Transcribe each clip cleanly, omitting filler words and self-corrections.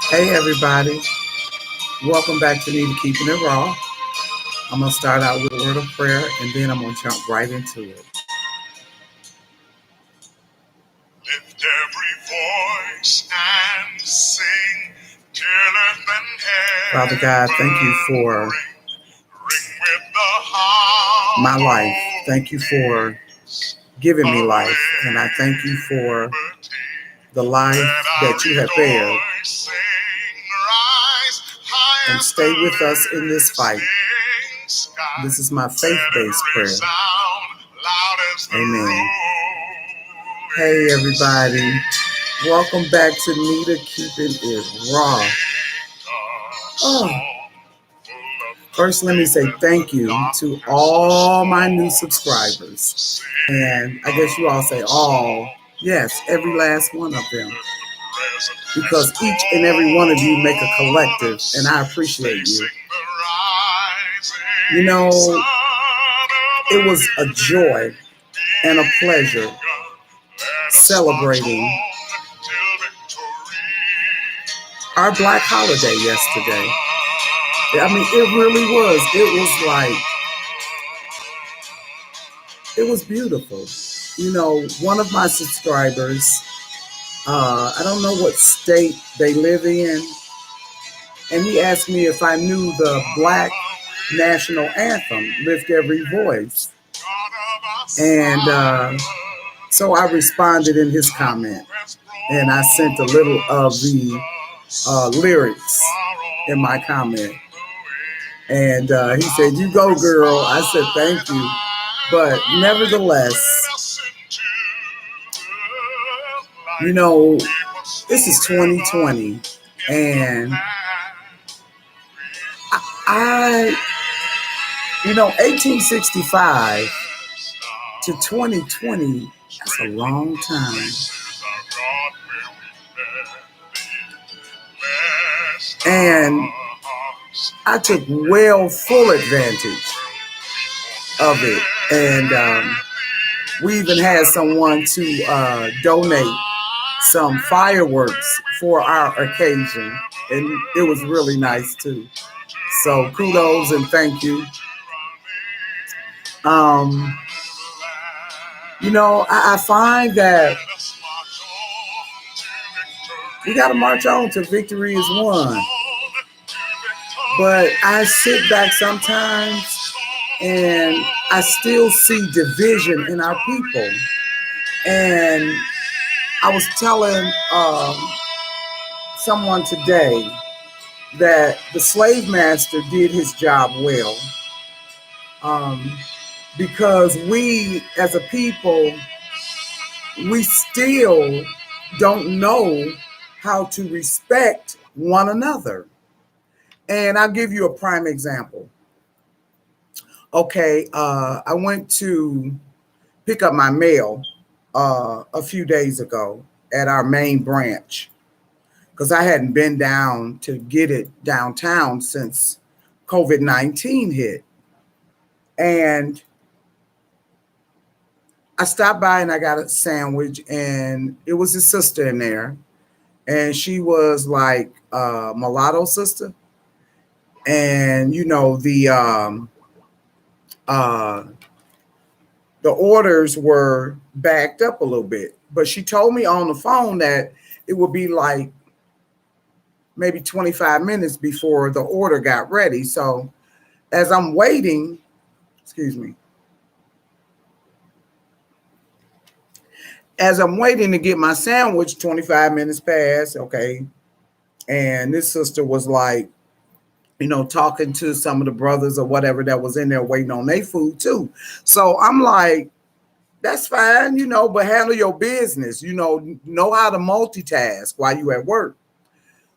Hey everybody, welcome back to Need to Keeping It Raw. I'm gonna start out with a word of prayer and then I'm gonna jump right into it. Lift every voice and sing till earth and heaven. Father God, thank you for my life. Thank you for giving me life, and I thank you for the life that you have spared. And stay with us in this fight. This is my faith-based prayer. Amen. Hey everybody, welcome back to Nita Keeping It Raw. Oh. First, let me say thank you to all my new subscribers. And I guess you all say all. Yes, every last one of them. Because each and every one of you make a collective, and I appreciate you. You know, it was a joy and a pleasure celebrating our Black holiday yesterday. I mean, it really was. It was beautiful. You know, one of my subscribers, I don't know what state they live in, and he asked me if I knew the Black national anthem, Lift Every Voice. And so I responded in his comment, and I sent a little of the lyrics in my comment. And he said, "You go, girl." I said, "Thank you." But nevertheless, you know, this is 2020, and I 1865 to 2020, that's a long time. And I took full advantage of it. And we even had someone to donate some fireworks for our occasion. And it was really nice too. So kudos and thank you. I find that we got to march on till victory is won. But I sit back sometimes and I still see division in our people. And I was telling someone today that the slave master did his job well. Because we as a people, we still don't know how to respect one another. And I'll give you a prime example. Okay, I went to pick up my mail a few days ago at our main branch because I hadn't been down to get it downtown since COVID-19 hit. And I stopped by and I got a sandwich, and it was a sister in there, and she was like a mulatto sister. And the orders were backed up a little bit, but she told me on the phone that it would be like maybe 25 minutes before the order got ready. So as I'm waiting, as I'm waiting to get my sandwich, 25 minutes passed. Okay. And this sister was like, talking to some of the brothers or whatever that was in there waiting on their food too. So I'm like, that's fine, but handle your business, know how to multitask while you at work.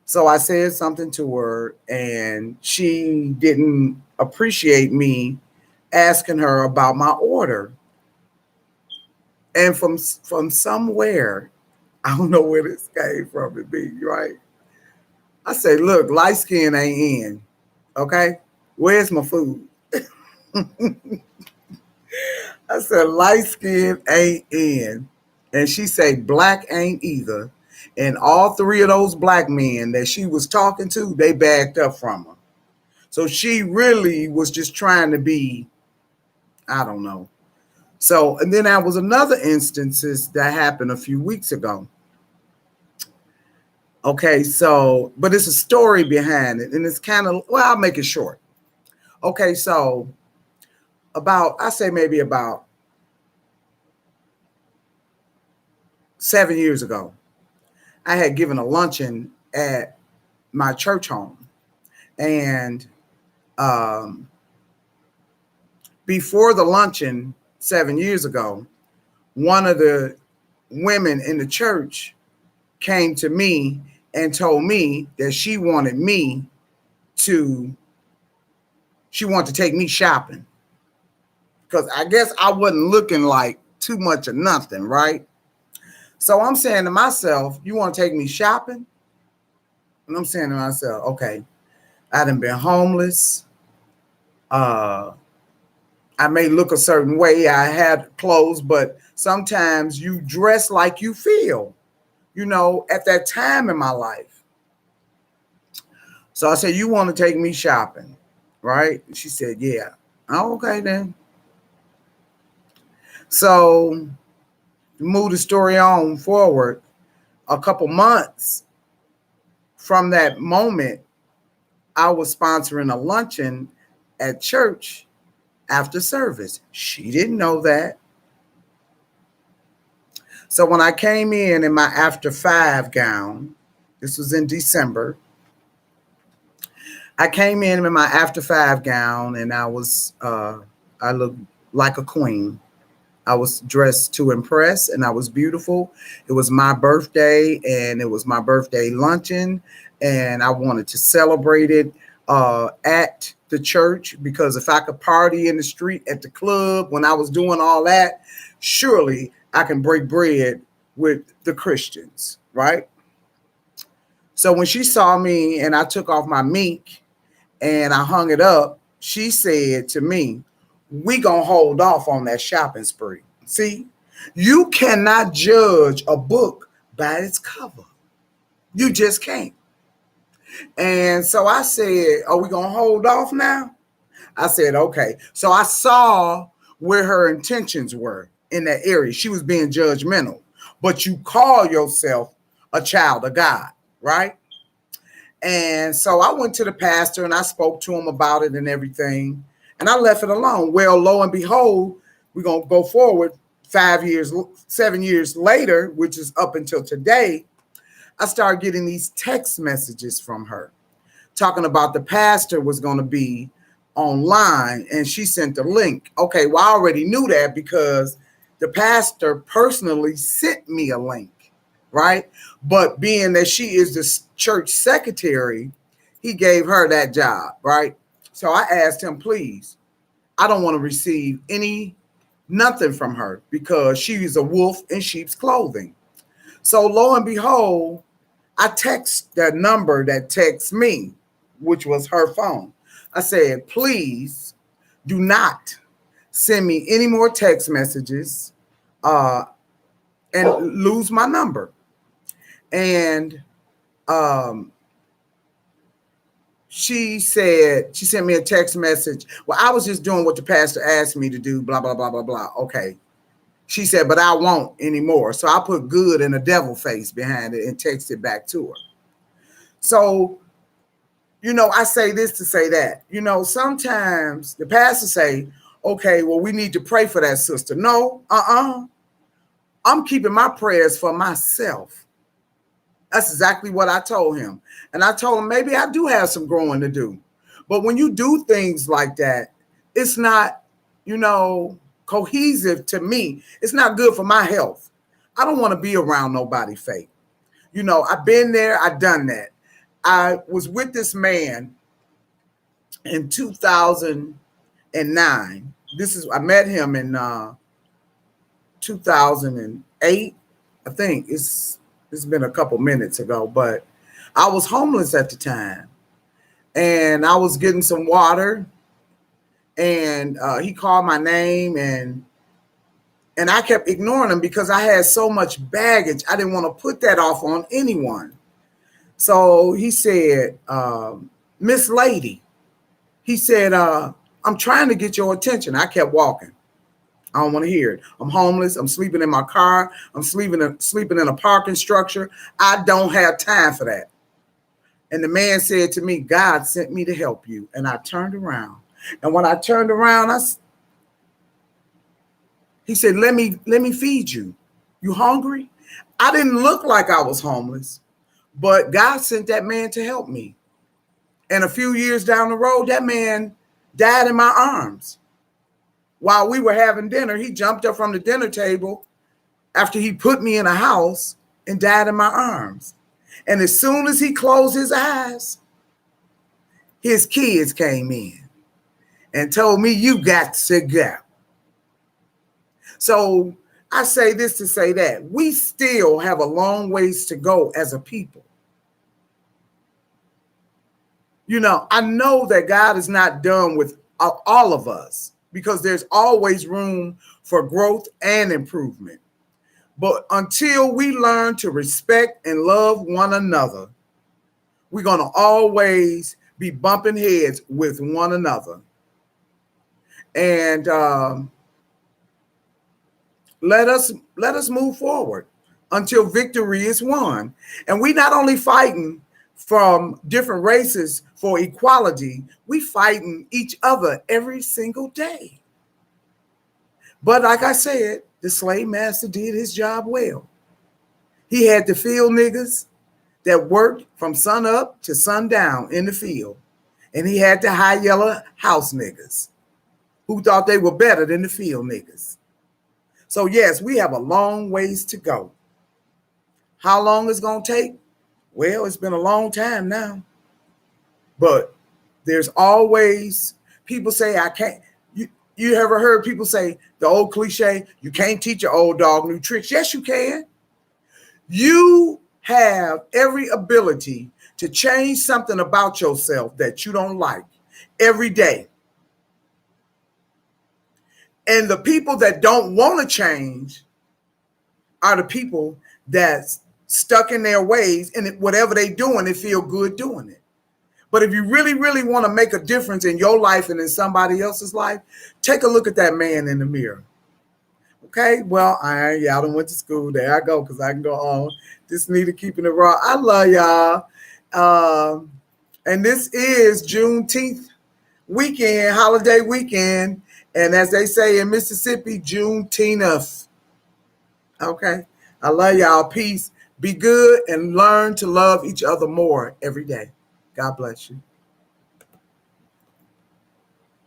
So I said something to her, and she didn't appreciate me asking her about my order. And from somewhere, I don't know where this came from, it be right. I say, look, light skin ain't in. Okay, where's my food? I said, light skin ain't in. And she said, black ain't either. And all three of those black men that she was talking to, they backed up from her. So she really was just trying to be, I don't know. So, and then there was another instances that happened a few weeks ago. Okay, so, but it's a story behind it, and it's kind of, well, I'll make it short. Okay, so I say maybe about 7 years ago, I had given a luncheon at my church home. And before the luncheon 7 years ago, one of the women in the church came to me and told me that she wanted to take me shopping. Because I guess I wasn't looking like too much of nothing, right? So I'm saying to myself, you want to take me shopping? And I'm saying to myself, okay, I done been homeless. I may look a certain way. I had clothes, but sometimes you dress like you feel, at that time in my life. So I said, you want to take me shopping, right? She said, yeah. Oh, okay, then. So move the story on forward. A couple months from that moment, I was sponsoring a luncheon at church after service. She didn't know that. So when I came in my after 5 gown, this was in December, I came in my after 5 gown, and I looked like a queen. I was dressed to impress, and I was beautiful. It was my birthday, and it was my birthday luncheon, and I wanted to celebrate it at the church, because if I could party in the street, at the club, when I was doing all that, surely I can break bread with the Christians, right? So when she saw me and I took off my mink and I hung it up, she said to me, we gonna hold off on that shopping spree. See, you cannot judge a book by its cover. You just can't. And so I said, are we gonna hold off now? I said, okay. So I saw where her intentions were in that area. She was being judgmental, but you call yourself a child of God, right? And so I went to the pastor and I spoke to him about it and everything. And I left it alone. Well, lo and behold, we're going to go forward 7 years later, which is up until today. I started getting these text messages from her talking about the pastor was going to be online, and she sent the link. Okay, well, I already knew that because the pastor personally sent me a link, right? But being that she is the church secretary, he gave her that job, right? So I asked him, please, I don't want to receive nothing from her because she is a wolf in sheep's clothing. So lo and behold, I text that number that texts me, which was her phone. I said, please do not send me any more text messages and lose my number. And she sent me a text message. Well, I was just doing what the pastor asked me to do, blah, blah, blah, blah, blah. Okay. She said, but I won't anymore. So I put good and a devil face behind it and texted back to her. So, I say this to say that, sometimes the pastor say, okay, well, we need to pray for that sister. No, I'm keeping my prayers for myself. That's exactly what I told him. And I told him, maybe I do have some growing to do. But when you do things like that, it's not, cohesive to me. It's not good for my health. I don't want to be around nobody fake. I've been there. I've done that. I was with this man in 2009. I met him in 2008. I think it's been a couple minutes ago, but I was homeless at the time, and I was getting some water, and he called my name, and And I kept ignoring him because I had so much baggage. I didn't want to put that off on anyone. So he said, Miss Lady, he said, I'm trying to get your attention. I kept walking. I don't want to hear it. I'm homeless. I'm sleeping in my car. I'm sleeping in a parking structure. I don't have time for that. And the man said to me, God sent me to help you. And I turned around. And when I turned around, he said, let me feed you. You hungry? I didn't look like I was homeless, but God sent that man to help me. And a few years down the road, that man died in my arms. While we were having dinner, he jumped up from the dinner table after he put me in a house and died in my arms. And as soon as he closed his eyes, his kids came in and told me, you got to go. So I say this to say that we still have a long ways to go as a people. You know, I know that God is not done with all of us because there's always room for growth and improvement. But until we learn to respect and love one another, we're going to always be bumping heads with one another. And let us move forward until victory is won. And we not only fighting from different races for equality, we fighting each other every single day. But like I said, the slave master did his job well. He had the field niggas that worked from sun up to sundown in the field. And he had the high yellow house niggas who thought they were better than the field niggas. So yes, we have a long ways to go. How long it's going to take? Well, it's been a long time now. But there's always, people say, I can't. You ever heard people say the old cliche, you can't teach an old dog new tricks? Yes, you can. You have every ability to change something about yourself that you don't like every day. And the people that don't want to change are the people that's stuck in their ways, and whatever they doing, they feel good doing it. But if you really, really want to make a difference in your life and in somebody else's life, take a look at that man in the mirror. Okay, well, y'all done went to school. There I go, because I can go on. Just need to keeping it raw. I love y'all. And this is Juneteenth weekend, holiday weekend. And as they say in Mississippi, Juneteenth. Okay, I love y'all. Peace. Be good and learn to love each other more every day. God bless you.